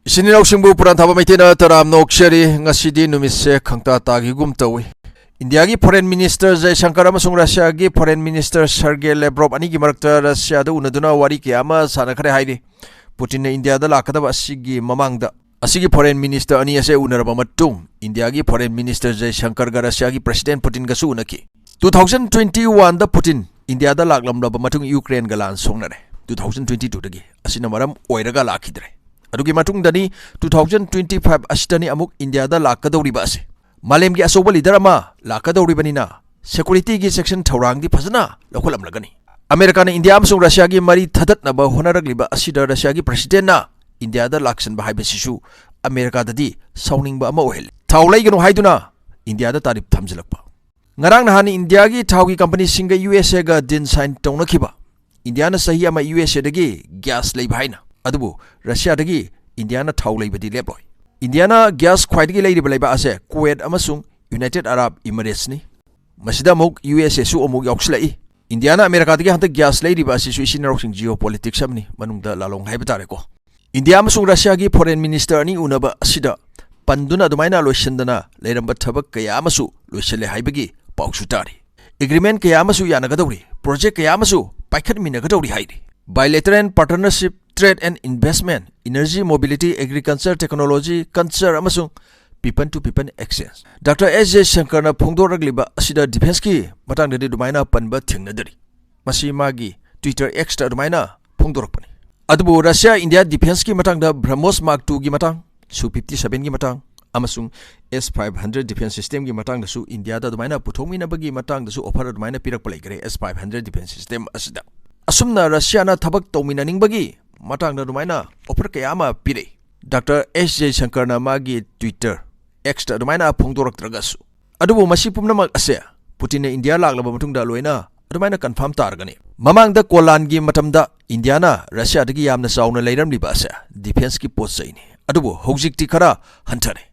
Isininaw Puran Thaba Maitina Taram Noksheri Ngasidi Numise Kangta Tagi Gumtawi. India gi Foreign Minister Jaishankar amasung Russia gi Foreign Minister Sergey Lavrov ani gi marakta Russia da unaduna wari kiyama sanakhare haidi. Putin na India da lakadaba asigi mamangda. Asigi Foreign Minister ani ase unaraba matung India gi Foreign Minister Jaishankar ga Russia gi President Putin ga su unaki. 2021 da Putin India da laklamlaba matung Ukraine ga lan songnare. 2022 dagi asina maram oiraga lakhidre. Adugi matung dani 2025 asitani amuk India da lakadawriba ase. Malem gi asoba leader ama lakadawribanina security gi section thawrang di phasana lokholam lagani. America na India amsung Russia gi mari thadat na ba honaragliba asida Russia gi president na India da laksan ba haiba sisu America da di sawning ba ama ohel. Thawlai ganu haiduna India da tarif thamjilakpa. Ngarang nahani India gi thawgi company singa USA ga din sign tawnakiba. India na sahi ama USA dagi gas leiba haina. Adubu Russia dagi India na thaw leibadi leploi. India na gas khwaidagi leiba leiba ase Kuwait amasung United Arab Emirates ni. Masida muk USA su amuk yaukslai. India na America dagi hanta gas leiba ase su isinarok geopolitics samni manungda lalong haiba tare ko. India amasung Russia gi foreign minister ni unaba asida panduna dumaina loishandana leiramba thabak kaya amasu loisale haibagi pauksu tari. Agreement kaya amasu yanagadawri project kaya amasu paikhat minagadawri haidi. Bilateral partnership, trade and investment, energy, mobility, agriculture, technology, culture, amasung people to people exchange. Dr. S.J. Shankar na phongdoragliba asida defense ki matang dadi dumaina panba thingnadari. Masi magi Twitter X ta dumaina phongdorakpani. Adubu Russia India defense ki matang da BrahMos Mark 2 gi matang, Su-57 gi matang, amasung S-500 defense system gi matang da su India da dumaina puthongmina bagi matang da su offer dumaina pirakpa leigre S-500 defense system asida. Asumna Russia na thabak tawmina ningbagi matang na dumaina offer kayama pire. Dr. S.J. Shankar na magi Twitter X ta dumaina phongdoraktragasu. Adubu masi pumnamak ase Putin na India laklaba matungda loina adumaina confirm targani. Mamangda kolan gi matamda India na Russia dagi yamna sauna leiramliba ase defense ki post ni. Adubu hojikti khara hantare.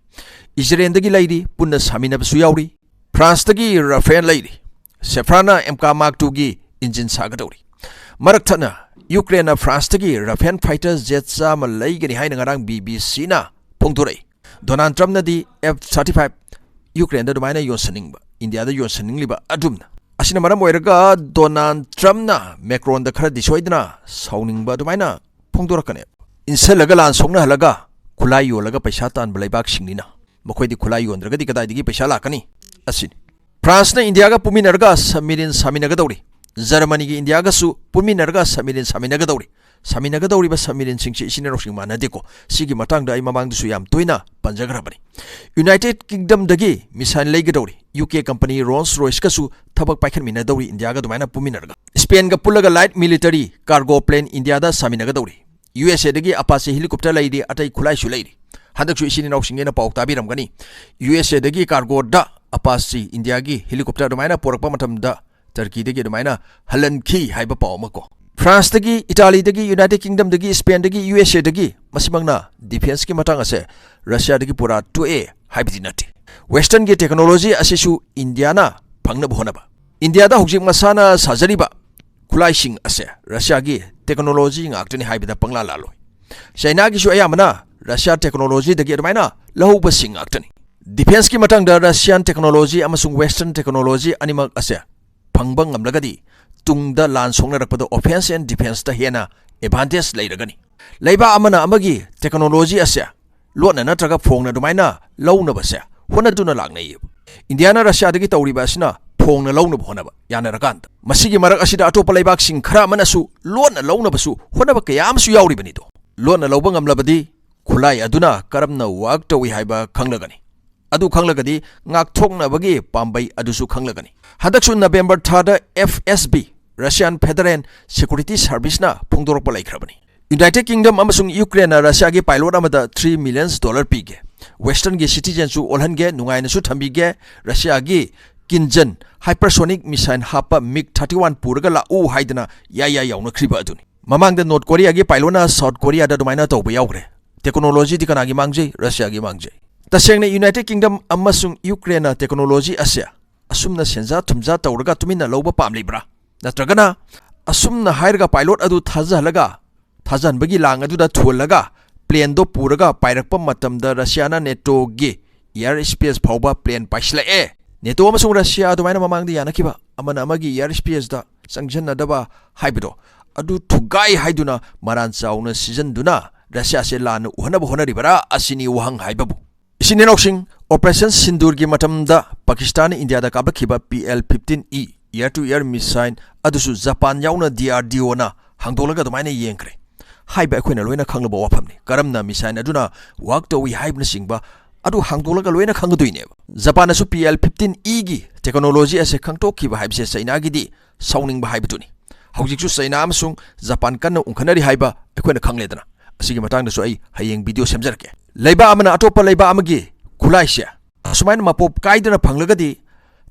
Israel dagi leiri punna saminabasu yauri. France dagi Rafale leiri. Safrana MK Mark 2 gi engine sagadawri. Maraktana Ukraine na France tagi Rafale fighter jets sama laigani haina ngarang BBC na phongdorai. Donald Trump na di F-35 Ukraine da dumaina yonsaningba India da yonsaningliba adumna. Asina maram oiraga Donald Trump na Macron da khara disoidna sawningba dumaina phongdorakane. Insalaga lan songna halaga khulai yolaga paisa tan balaibak singnina. Makhoi khulai yondraga di kadai digi paisa lakani. Asin France na India ga puminarga submarine saminaga dawri. Germany gi India ga su puminarga submarine saminaga dawri. Saminaga dawri ba submarine singchi isinarok sing manadeko sigi matang da ai mamang du su yam toina panjagrabani. United Kingdom dagi missile leiga dawri. UK company Rolls-Royce ka su thabak paikhan mina dawri India ga dumaina puminarga. Spain ga pulaga light military cargo plane India da saminaga dawri. USA dagi Apache helicopter leidi atai khulai su leidi. Handak su isinarok singena pauk tabiramgani. USA dagi cargo da Apache India gi helicopter dumaina porakpa matam da Turkey dagi dumaina halan ki haiba paw mako. France dagi Italy dagi United Kingdom dagi Spain dagi USA dagi masimangna defense ki matang ase Russia dagi pura 2A haibidi nati. Western gi technology asisu India na phangna bhonaba. India da hojik masana sajariba khulai sing ase Russia gi technology ngaktani haibida pangla laloi. China gi su ayamana Russia technology dagi dumaina lahuba sing ngaktani. Defense ki matang da Russian technology amasung Western technology animak ase pangbang ngamlagadi tungda lan songnarakpada offense and defense ta hena advantage leiragani. Leiba amana amagi technology ase lotna natraga phongna dumaina launa base hona duna lagnai. Indiana Russia dagi tawriba asina phongna launa bhonaba yana rakanta. Masigi marak asida atopa leibak sing khara manasu lotna launa basu hona ba kayam su yauri bani do. Lotna lauba ngamlabadi khulai aduna karamna wak tawi haiba khanglagani. Adu khanglagadi ngak thokna bagi pambai adusu khanglagani. Hadaksu November 3 FSB Russian Federal Security Service na phongdorokpa laikhrabani. United Kingdom amasung Ukraine na Russia gi pilot amada $3 million pige. Western gi citizen su olhange nungaina su thambige Russia gi Kinjan hypersonic missile hapa MiG-31 puraga la u haidana ya yauna khriba aduni. Mamang da North Korea gi pilot na South Korea da dumaina tawba yaugre. Technology di kana gi mangjai Russia gi mangjai. Tasengna United Kingdom amasung Ukraine technology asya asumna senja thumja tawraga tumina lawba pamlibra natragana asumna hairga pilot adu thajalaga thajanbagi lang adu da thulaga plane do puraga pairakpa matamda Russia na NATO gi air space phauba plane paislae NATO amasung Russia adumaina mamangdi yanakiba amana amagi air space da sangjannadaba haibido adu thugai haiduna maran chauna season duna Russia se lan uhanaba honaribara asini wahang haibabu isini noksing operation sindur gi matamda Pakistan India da kabakhiba PL-15E air to air missile adusu Japan yauna DRDO na hangdolaga adumaina yengkre haiba akhoi na loina khanglaba wafamni karamna missile aduna wak to wi haibna singba adu hangdolaga loina khangduine Japan asu PL-15E gi technology ase khangtokhiba haibse China gi di sauningba haibtuni hawjiksu China amasung Japan kan ungkhanari haiba akhoi na khangledana asigi matang da so ai hayeng video semjarke leiba amana atopa leiba amagi khulaisia sumain mapop kaidana phanglagadi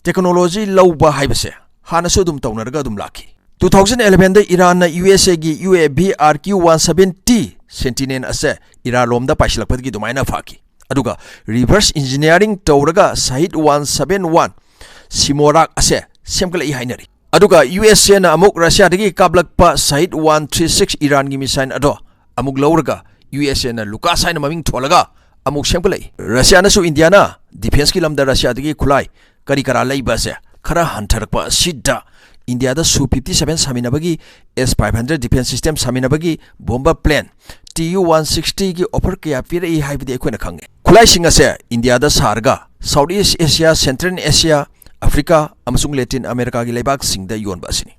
technology lawba haibase hana so dum tawnarga dum lakhi 2011 da Iran na USA gi UAV RQ-170 Sentinel ase Iran lomda paisilakpadgi dumaina faki aduga reverse engineering tawraga Shahid 171 Simorak ase semkala i hainari aduga USA na amuk Russia dagi kablakpa Shahid 136 Iran gi missile ado amuk lawraga USA na Lucas haina maming tholaga amuk semkala Russia na su India na defense ki lamda Russia dagi khulai kari kara leiba se khara hantarakpa sidda India da Su-57 saminabagi S-500 defense system saminabagi bomber plane Tu-160 ki offer kaya pira I haibidi akhoi na khange khulai singa se India da sarga Southeast Asia Central Asia Africa amasung Latin America gi leibak singda yonba asini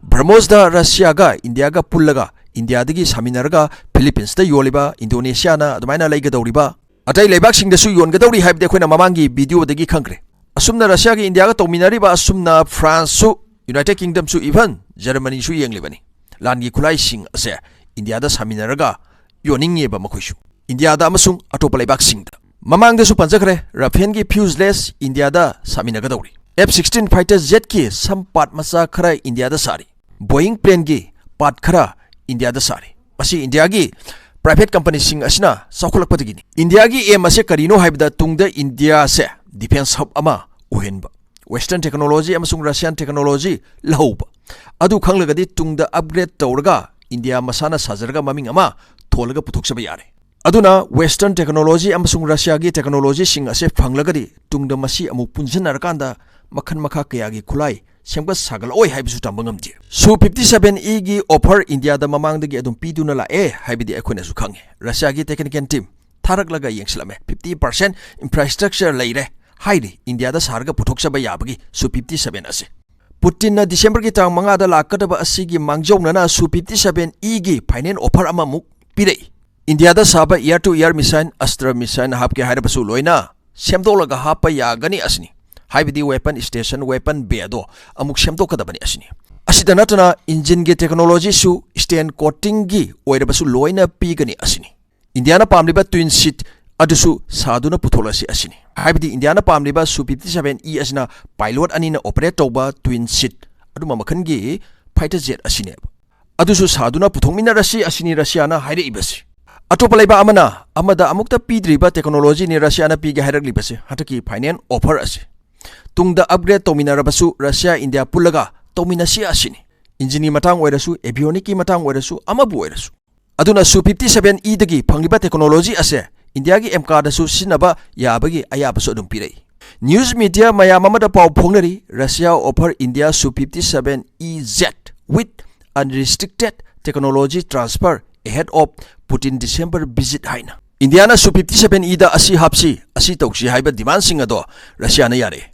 Brahmos da Russia ga India ga pullaga India dagi saminarga Philippines da yoliba Indonesia na adumaina leiga dawriba atai leibak singda su yonga dawri haibidi akhoi na mamangi video dagi khangre asumna Russia gi India ga tawminariba asumna France su United Kingdom su even Germany su yenglibani langi khulai sing ase India da saminaraga yoningyeba makhoisu India da amasung atopa leibak singda mamang da su panjakre Rafale gi fuseless India da saminaga dawri F-16 fighter jet ki sampat masa khara India da sari Boeing plane gi part khara India da sari masi India gi private company sing asina sakhulakpadagini India gi aim ase karino haibda tungda India se defense hub ama uhenba Western technology amasung Russian technology lahauba adu khanglagadi tungda upgrade tawraga India masana sajarga maming ama tholaga puthokchaba yare aduna Western technology amasung Russia gi technology sing ase phanglagadi tungda masi amu punjanarakanda makhan makha kaya gi khulai semga sagal oi haibisu tambangamdi Su-57E gi offer India da mamangdagi adum piduna la haibidi akhona su khange Russia gi technical team tharaklaga yengsilame 50% infrastructure leire hairi India da sarga puthokchaba yabagi Su-57 ase Putin na December ki tang manga da lakadaba asigi mangjongna na Su-57E gi finance offer ama muk pirei India da saba air to air missile Astra missile hapke haibasu loina semdolaga hapa yagani asni haibidi weapon station weapon bedo amuk semdokadabani asni asida natana engine gi technology su stain coating gi oirabasu loina pigani asni India na pamliba twin seat adusu saduna putholasi asini haibidi India na pamliba Su-57E asina pilot anina operate tawba twin seat aduma makhan gi fighter jet asine adusu saduna puthongmina rasi asini Russia na haire ibasi atopa leiba amana amada amukta pidriba technology ni Russia na pige hairakli base hataki finance offer ase tungda upgrade tawmina rabasu Russia India pullaga tawmina si asini engine matang oirasu avionics ki matang oirasu amabu oirasu aduna Su-57E dagi phangliba technology ase India gi MK da su sinaba yabagi ayabasu adum pirei news media mayam amada paw phongnari Russia offer India Su-57EZ with unrestricted technology transfer ahead of Putin December visit haina India na Su-57E da asi hapsi asi tawsi haiba demand sing ado Russia na yare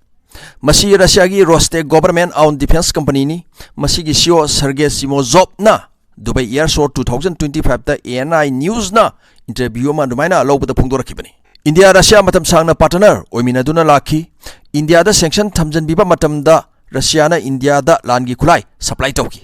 masi Russia gi Rostec government owned defense company ni masi gi CEO Sergei Simozov na Dubai Air Show 2025 da ANI News na interview ma dumaina lobda phongdorakibani India Russia matam sangna partner oimina duna lakhi India da sanction thamjan biba matam da Russia na India da langi khulai supply tawki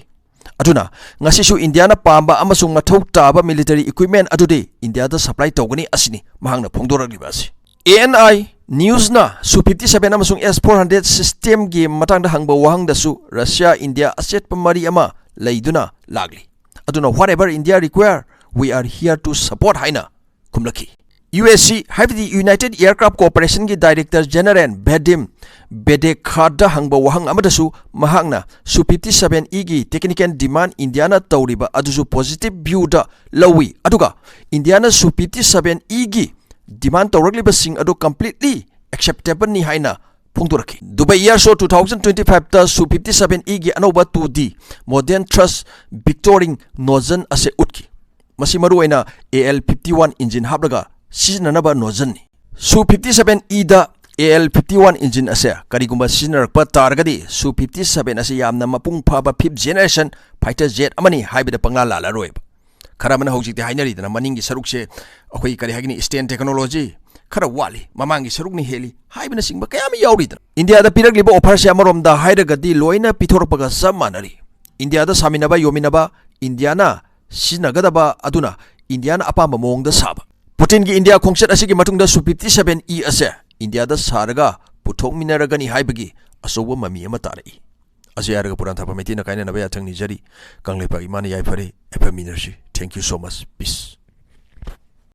aduna ngasi su India na pamba amasung mathau taba military equipment adude India da supply tawgani asini mahangna phongdoraklibasi ANI News na Su-57 amasung S-400 system gi matang da hangba wahang da su Russia India asset pamari ama leiduna lagli aduna whatever India require we are here to support haina kumlaki USC हाइबदी United Aircraft Cooperation की director general Vadim बेडेखादा हंगबा वहंग अमदसु महांगना Su-57 E की technical demand इंडियाना तौरिबा अदुसु पॉजिटिव व्यू दा लवी अदुगा इंडियाना Su-57 E की डिमांड तौरगलिबा सिंग अदु कंप्लीटली एक्सेप्टेबल नि हाइना फोंदोरखि दुबई एयर शो 2025 ता Su-57 E की अनोबा 2D मॉडर्न थ्रस्ट विक्टोरिंग नोजन असे उटकी मसी मरुआइना AL-51 इंजिन हाबलगा सिजननबा नोजन नि Su-57 E दा AL-51 इंजिन असे करिगुंबा सिजनरकपा तारगदी Su-57 असे यामना मपुंग फाबा 5th जनरेशन फाइटर जेट अमनी हाइबदा पंगला लालारोयब खरामना हौजिते हाइनरिदना मनिंगी सरुकसे अखोई करि हागिनी स्टेन टेक्नोलॉजी खरा वाली ममांगी सरुकनी हेली हाइबना सिंगबा कयाम याउरिदना इंडिया दा पिरगलिबा ऑफर से अमरोमदा हाइरगदी लोइना पिथोरपगा सब मानरी इंडिया दा सामिनबा योमिनबा इंडियाना सिजनगदबा अदुना इंडियाना अपाम मोंगदा साबा पुतिन की इंडिया खोंगचत असिगी मतुंगदा Su-57 E असे इंडिया दा सारगा पुथोकमिनरगनी हाइबगी असोबा ममी अमा तारई असियारगा पुरान थापा मेतिना काइना नबया थंगनी जरी कंगलेपा इमाना याइफरे एफमिनरसी thank you so much piece